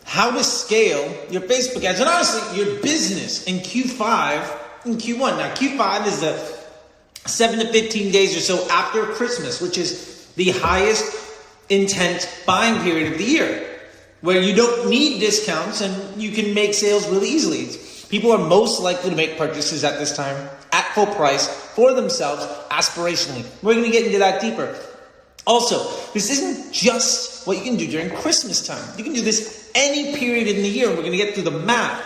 how to scale your Facebook ads and honestly your business in Q5 and Q1. Now Q5 is the 7 to 15 days or so after Christmas, which is the highest intent buying period of the year, where you don't need discounts and you can make sales really easily. People are most likely to make purchases at this time at full price for themselves aspirationally. We're going to get into that deeper. Also, this isn't just what you can do during Christmas time. You can do this any period in the year. We're going to get through the math.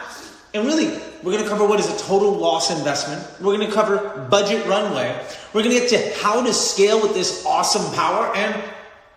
And really, we're going to cover what is a total loss investment. We're going to cover budget runway. We're going to get to how to scale with this awesome power and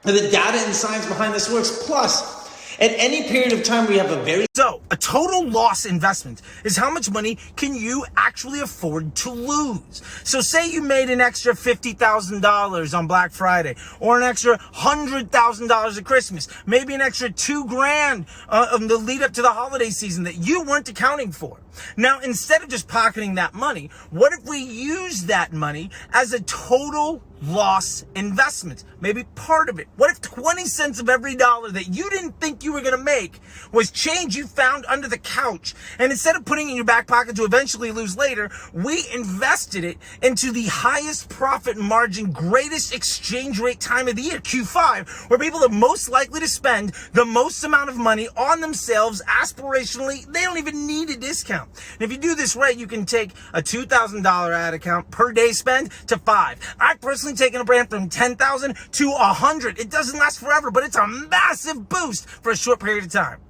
the data and science behind this works. Plus, at any period of time, we have a total loss investment is how much money can you actually afford to lose. So say you made an extra $50,000 on Black Friday, or an extra $100,000 at Christmas, maybe an extra $2,000 of the lead up to the holiday season that you weren't accounting for. Now, instead of just pocketing that money, what if we use that money as a total loss investment? Maybe part of it. What if 20 cents of every dollar that you didn't think you were going to make was change you found under the couch? And instead of putting it in your back pocket to eventually lose later, we invested it into the highest profit margin, greatest exchange rate time of the year, Q5, where people are most likely to spend the most amount of money on themselves aspirationally. They don't even need a discount. And if you do this right, you can take a $2,000 ad account per day spend to $5,000. I've personally taken a brand from $10,000 to $100,000. It doesn't last forever, but it's a massive boost for a short period of time.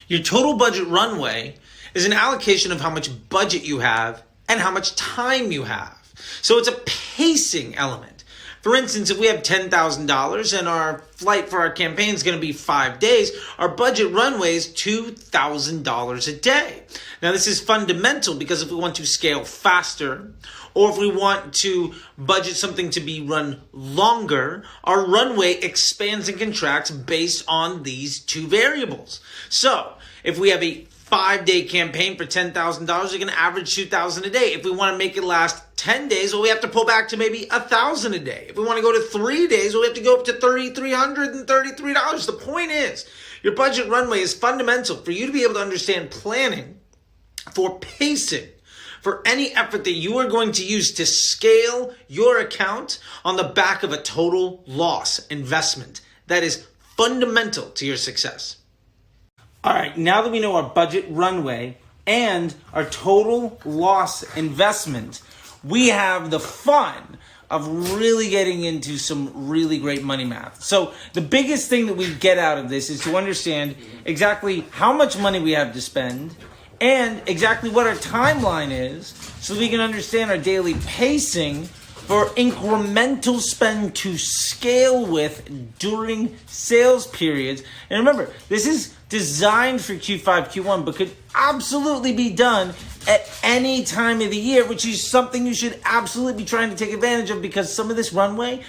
Your total budget runway is an allocation of how much budget you have and how much time you have. So it's a pacing element. For instance, if we have $10,000 and our flight for our campaign is going to be 5 days, our budget runway is $2,000 a day. Now, this is fundamental because if we want to scale faster, or if we want to budget something to be run longer, our runway expands and contracts based on these two variables. So if we have a 5-day campaign for $10,000, you're going to average $2,000 a day. If we want to make it last 10 days, well, we have to pull back to maybe $1,000 a day. If we want to go to 3 days, well, we have to go up to $3,333. The point is, your budget runway is fundamental for you to be able to understand planning for pacing, for any effort that you are going to use to scale your account on the back of a total loss investment. That is fundamental to your success. All right, now that we know our budget runway and our total loss investment, we have the fun of really getting into some really great money math. So the biggest thing that we get out of this is to understand exactly how much money we have to spend and exactly what our timeline is so we can understand our daily pacing for incremental spend to scale with during sales periods. And remember, this is designed for Q5, Q1, but could absolutely be done at any time of the year, which is something you should absolutely be trying to take advantage of, because some of this runway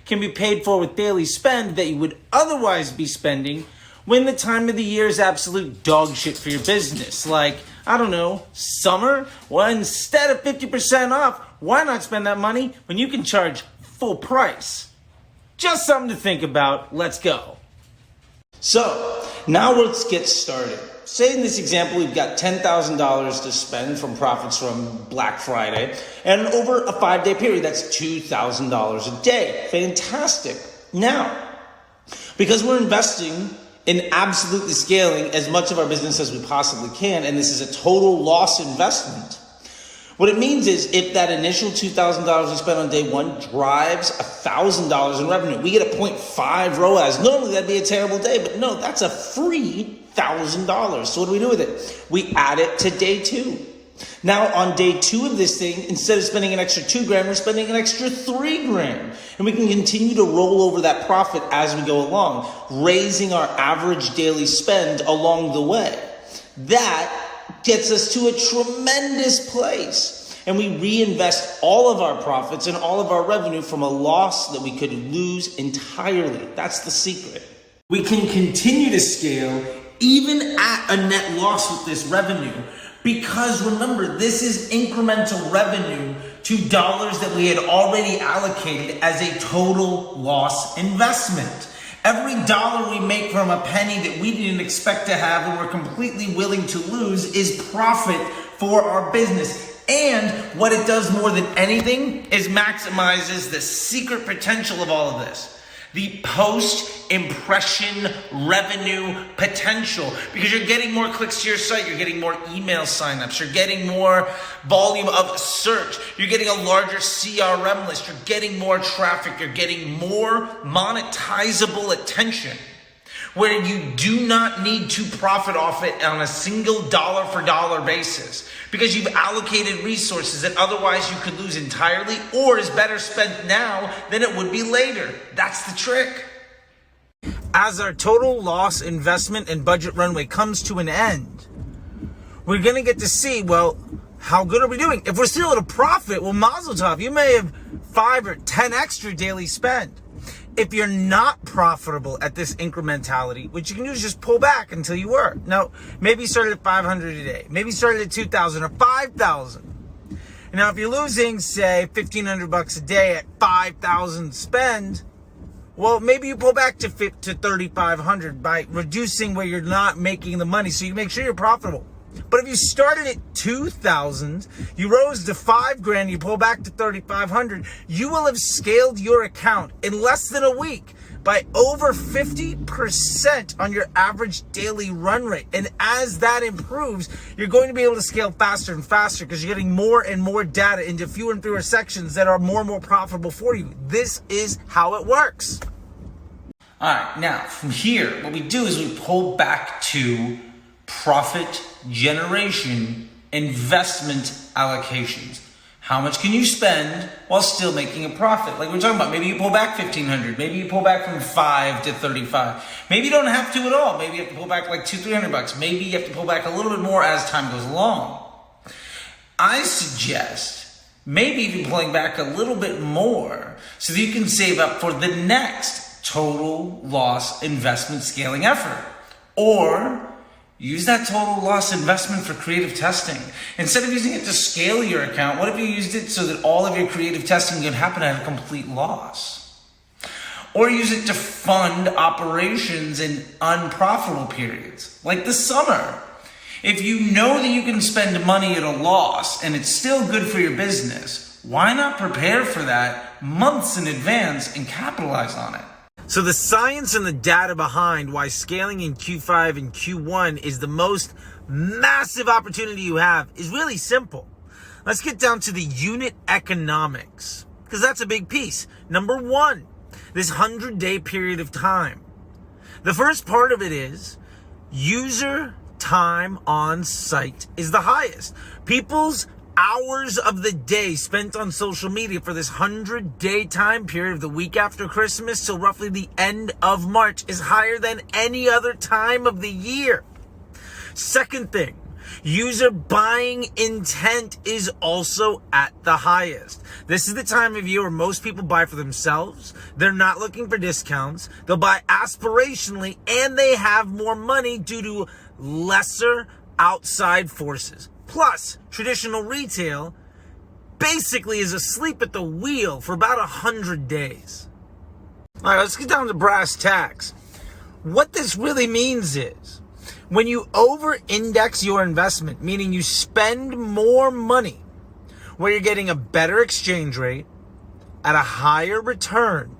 can be paid for with daily spend that you would otherwise be spending when the time of the year is absolute dog shit for your business. Like, I don't know, summer? Well, instead of 50% off, why not spend that money when you can charge full price? Just something to think about. Let's go. So, now let's get started. Say in this example, we've got $10,000 to spend from profits from Black Friday, and over a 5-day period, that's $2,000 a day. Fantastic. Now, because we're investing in absolutely scaling as much of our business as we possibly can, and this is a total loss investment, what it means is if that initial $2,000 we spent on day one drives $1,000 in revenue, we get a 0.5 ROAS. Normally that'd be a terrible day, but no, that's a free $1,000. So what do we do with it? We add it to day two. Now on day two of this thing, instead of spending an extra $2,000, we're spending an extra $3,000. And we can continue to roll over that profit as we go along, raising our average daily spend along the way. That gets us to a tremendous place. And we reinvest all of our profits and all of our revenue from a loss that we could lose entirely. That's the secret. We can continue to scale even at a net loss with this revenue, because remember, this is incremental revenue to dollars that we had already allocated as a total loss investment. Every dollar we make from a penny that we didn't expect to have and we're completely willing to lose is profit for our business. And what it does more than anything is maximizes the secret potential of all of this. The post-impression revenue potential, because you're getting more clicks to your site, you're getting more email signups, you're getting more volume of search, you're getting a larger CRM list, you're getting more traffic, you're getting more monetizable attention, where you do not need to profit off it on a single dollar for dollar basis, because you've allocated resources that otherwise you could lose entirely, or is better spent now than it would be later. That's the trick. As our total loss investment and budget runway comes to an end, we're going to get to see, well, how good are we doing? If we're still at a profit, well, mazel tov, you may have 5 or 10 extra daily spend. If you're not profitable at this incrementality, what you can do is just pull back until you were. Now, maybe you started at 500 a day. Maybe you started at 2,000 or 5,000. Now, if you're losing, say, $1,500 a day at 5,000 spend, well, maybe you pull back to 3,500 by reducing where you're not making the money, so you make sure you're profitable. But if you started at 2,000, you rose to $5,000, you pull back to 3,500, you will have scaled your account in less than a week by over 50% on your average daily run rate. And as that improves, you're going to be able to scale faster and faster because you're getting more and more data into fewer and fewer sections that are more and more profitable for you. This is how it works. All right, now from here, what we do is we pull back to profit generation investment allocations. How much can you spend while still making a profit? Like we're talking about, maybe you pull back 1,500, maybe you pull back from 5 to 35. Maybe you don't have to at all. Maybe you have to pull back like $200-300. Maybe you have to pull back a little bit more as time goes along. I suggest maybe even pulling back a little bit more so that you can save up for the next total loss investment scaling effort. Or use that total loss investment for creative testing. Instead of using it to scale your account, what if you used it so that all of your creative testing could happen at a complete loss? Or use it to fund operations in unprofitable periods, like the summer. If you know that you can spend money at a loss and it's still good for your business, why not prepare for that months in advance and capitalize on it? So the science and the data behind why scaling in Q5 and Q1 is the most massive opportunity you have is really simple. Let's get down to the unit economics, because that's a big piece. Number one, this 100-day period of time. The first part of it is user time on site is the highest. People's hours of the day spent on social media for this 100-day time period of the week after Christmas till roughly the end of March is higher than any other time of the year. Second thing, user buying intent is also at the highest. This is the time of year where most people buy for themselves. They're not looking for discounts. They'll buy aspirationally, and they have more money due to lesser outside forces. Plus, traditional retail basically is asleep at the wheel for about 100 days. All right, let's get down to brass tacks. What this really means is when you over-index your investment, meaning you spend more money where you're getting a better exchange rate at a higher return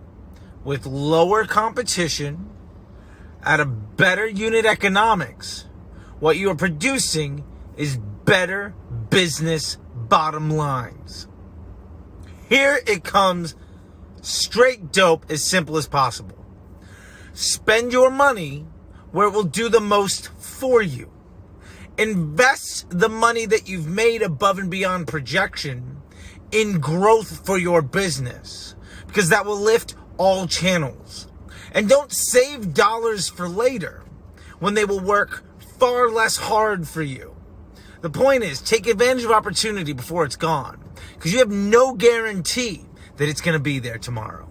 with lower competition at a better unit economics, what you are producing is better business bottom lines. Here it comes, straight dope, as simple as possible. Spend your money where it will do the most for you. Invest the money that you've made above and beyond projection in growth for your business, because that will lift all channels. And don't save dollars for later when they will work far less hard for you. The point is, take advantage of opportunity before it's gone, because you have no guarantee that it's going to be there tomorrow.